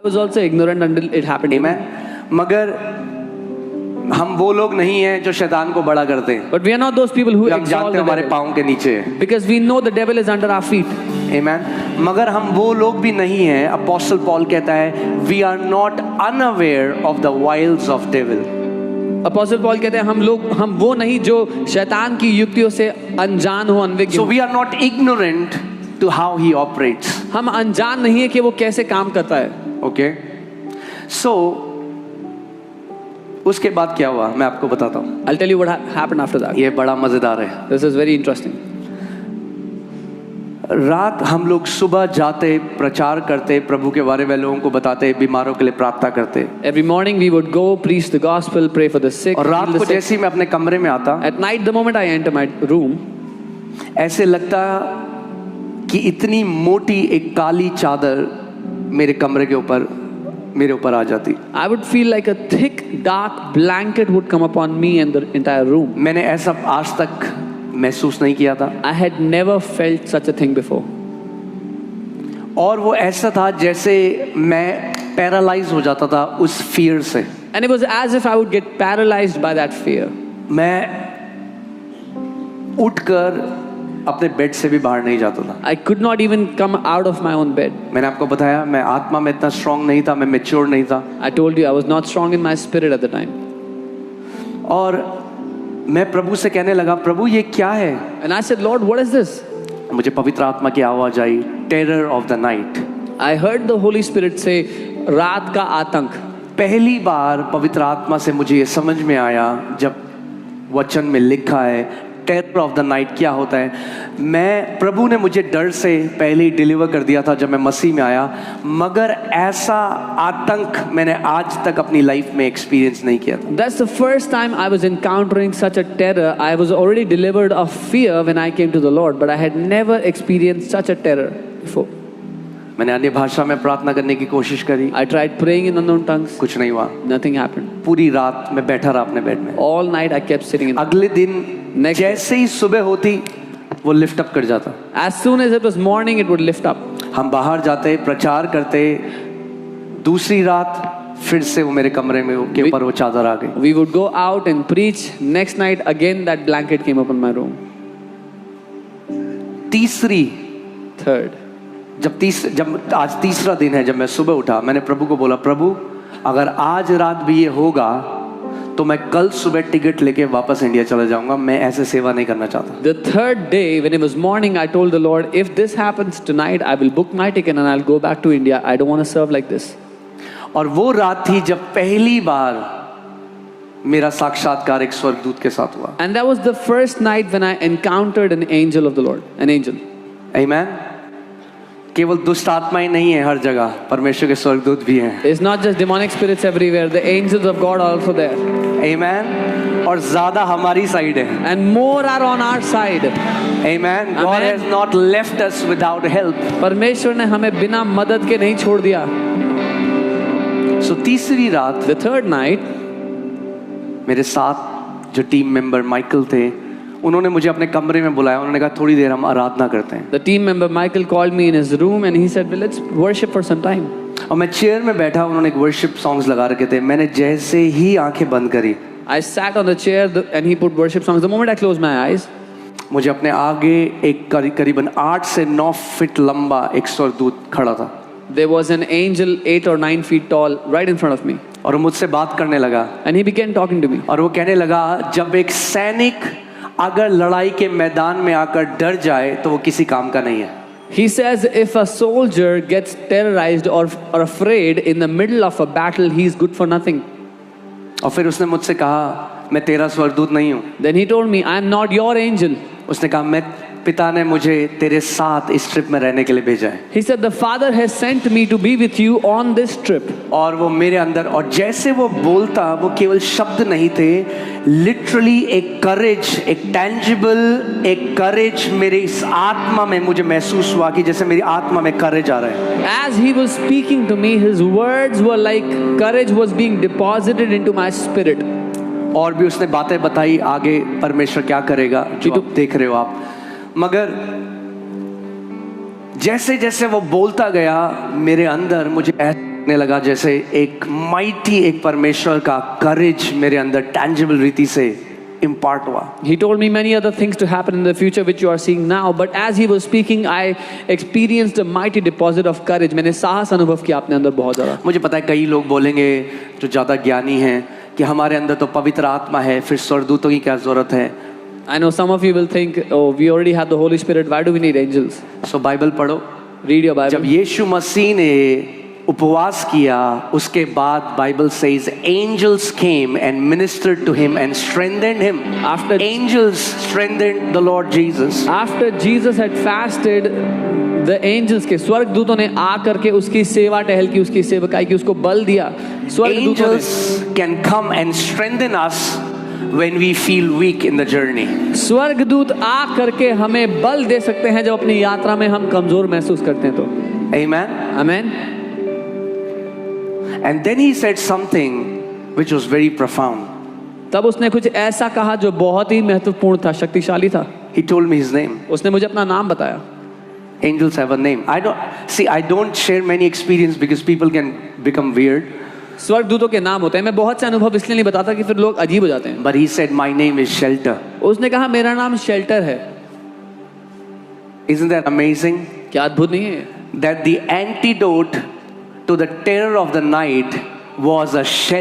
I was also ignorant until it happened. Amen. मगर हम वो लोग नहीं हैं जो शैतान को बड़ा करते हैं। But we are not those people who हम exalt जानते the हैं हमारे devil, पाँव के नीचे है। because we know the devil is under our feet. Amen. मगर हम वो लोग भी नहीं हैं। अपोस्टल पॉल कहता है we are not unaware of the wiles of devil. Apostle Paul कहते हैं हम वो नहीं जो शैतान की युक्तियों से अनजान हो, अनविज्ञ So हो। we are not ignorant to how he operates. हम अनजान नहीं है कि वो कैसे काम करता है। Okay. So उसके बाद क्या हुआ मैं आपको बताता हूँ। I'll tell you what happened after that. ये बड़ा मजेदार है। This is very interesting. रात हम लोग सुबह जाते, प्रचार करते, प्रभु के बारे में लोगों को बताते, बीमारों के लिए प्रार्थना करते। Every morning we would go preach the gospel, pray for the sick. और रात heal the को sick. जैसे ही मैं अपने कमरे में आता, At night, the moment I enter my room, ऐसे लगता कि इतनी मोटी एक काली चादर मेरे कमरे के ऊपर मेरे ऊपर आ जाती। I would feel like a thick, dark blanket would come upon me and the entire room. मैंने ऐसा आज तक महसूस नहीं किया था। I had never felt such a thing before. और वो ऐसा था जैसे मैं पैरालाइज हो जाता था उस फियर से। And it was as if I would get paralyzed by that fear. मैं उठकर अपने बेड से भी बाहर नहीं जाता था। I could not even come out of my own bed. मैंने आपको बताया मैं आत्मा में इतना स्ट्रांग नहीं था, मैं मैच्योर नहीं था। I told you I was not strong in my spirit at the time. और मैं प्रभु से कहने लगा, प्रभु ये क्या है? And I said, Lord, what is this? मुझे पवित्र आत्मा की आवाज आई, terror of the night. I heard the Holy Spirit say, रात का आतंक। पहली बार पवित्र आत्मा से मुझे ये समझ में आया जब वचन में लिखा है टेरर ऑफ द नाइट क्या होता है। मैं प्रभु ने मुझे डर से पहले ही डिलीवर कर दिया था जब मैं मसीह में आया, मगर ऐसा आतंक मैंने आज तक अपनी लाइफ में एक्सपीरियंस नहीं किया था। That's the first time I was encountering such a terror. I was already delivered of fear when I came to the Lord, but I had never experienced such a terror before. मैंने अन्य भाषा में प्रार्थना करने की कोशिश करी, I tried praying in unknown tongues. कुछ नहीं हुआ। Nothing happened. पूरी रात मैं बैठा रहा अपने बेड में। All night I kept sitting in. अगले दिन Next day. जैसे ही सुबह होती वो लिफ्ट अप कर जाता। As soon as it was morning, it would lift up. हम बाहर जाते, प्रचार करते, दूसरी रात फिर से वो मेरे कमरे में के ऊपर वो चादर आ गई। We would go out and preach. Next night, again that blanket came upon my room. तीसरी Third. जब आज तीसरा दिन है, जब मैं सुबह उठा, मैंने प्रभु को बोला, प्रभु अगर आज रात भी ये होगा तो मैं कल सुबह टिकट लेके वापस इंडिया चला जाऊंगा। मैं ऐसे सेवा नहीं करना चाहता। The third day, when it was morning, I told the Lord, if this happens tonight, I will book my ticket and I'll go back to India. I don't want to serve like this. और वो रात थी जब पहली बार मेरा साक्षात्कार एक स्वर्गदूत के साथ हुआ। And that was the first night when I encountered an angel of the Lord, an angel. Amen. केवल दुष्ट आत्माएं नहीं है हर जगह, परमेश्वर के स्वर्गदूत भी हैं। It's not just demonic spirits everywhere. The angels of God are also there. Amen. और ज्यादा हमारी साइड है। And more are on our side. Amen. God Amen. has not left us without help. परमेश्वर ने हमें बिना मदद के नहीं छोड़ दिया। So तीसरी रात The third night, मेरे साथ जो टीम मेंबर माइकल थे, उन्होंने मुझे अपने कमरे में बुलाया। उन्होंने कहा थोड़ी देर हम आराधना करते हैं। the team member Michael called me in his room and he said, well, let's worship for some time. और मैं चेयर में बैठा, उन्होंने एक वर्शिप सॉन्ग्स लगा रखे थे। मैंने जैसे ही आंखें बंद करी, I sat on the chair and he put worship songs. The moment I closed my eyes, मुझे अपने आगे एक करीबन 8 से 9 फीट लंबा एक स्वर्गदूत खड़ा था। there was an angel 8 or 9 feet tall right in front of me. और वो मुझसे बात करने लगा। And he began talking to me. और वो कहने लगा, जब एक सैनिक अगर लड़ाई के मैदान में आकर डर जाए तो वो किसी काम का नहीं है। He says if a soldier gets terrorized or afraid in the middle of a battle, he is good for nothing. और फिर उसने मुझसे कहा, मैं तेरा स्वर्गदूत नहीं हूँ। Then he told me, I am not your angel. उसने कहा, मैं पिता ने मुझे तेरे साथ इस ट्रिप में रहने के लिए भेजा है। He said the Father has sent me to be with you on this trip. और वो मेरे अंदर, और जैसे वो बोलता, वो केवल शब्द नहीं थे, लिटरली एक करेज, एक टैंजिबल एक करेज मेरे इस आत्मा में मुझे महसूस हुआ कि जैसे मेरी आत्मा में करेज आ रहा है। As he was speaking to me, his words were like courage was being deposited into my spirit. और भी उसने बातें बताई आगे परमेश्वर क्या करेगा, जो आप देख रहे हो आप। मगर जैसे जैसे वो बोलता गया, मेरे अंदर मुझे ने लगा जैसे एक माइटी एक परमेश्वर का करेज मेरे अंदर टैंजिबल रीति से इम्पार्ट हुआ. He told me many other things to happen in the future which you are seeing now, but as he was speaking, I experienced a mighty deposit of courage. मैंने साहस अनुभव किया अपने अंदर बहुत ज़्यादा. मुझे पता है कई लोग बोलेंगे जो ज़्यादा ज्ञानी हैं कि हमारे अंदर तो पवित्र आत्मा है, फिर स्वर्गदूतों की क्या ज़रूरत है. I know some of you will think, oh, we already have the Holy Spirit. Why do we need angels? So Bible पढ़ो. Read your Bible. जब यीशु मसीह ने उपवास किया उसके बाद Bible says angels came and ministered to him and strengthened him. After- angels strengthened the lord Jesus. After Jesus had fasted, the angels के स्वर्गदूतों ने आकर के उसकी सेवा टहल की, उसकी सेवकाई की, उसको बल दिया. स्वर्गदूतों ने Angels can come and strengthen us when we feel weak in the journey. स्वर्गदूत आ करके हमें बल दे सकते हैं जब अपनी यात्रा में हम कमजोर महसूस करते हैं तो. Amen. Amen. And then he said something which was very profound. तब उसने कुछ ऐसा कहा जो बहुत ही महत्वपूर्ण था, शक्तिशाली था. He told me his name. उसने मुझे अपना नाम बताया. Angels have a name. I don't share many experience because people can become weird. स्वर्गदूतों के नाम होते हैं. मैं बहुत से अनुभव इसलिए नहीं बताता कि फिर लोग अजीब हो जाते हैं. But he said, my name is Shelter. उसने कहा मेरा नाम शेल्टर है. Isn't that amazing? क्या अद्भुत नहीं है? That the antidote to the terror of the night was a shelter.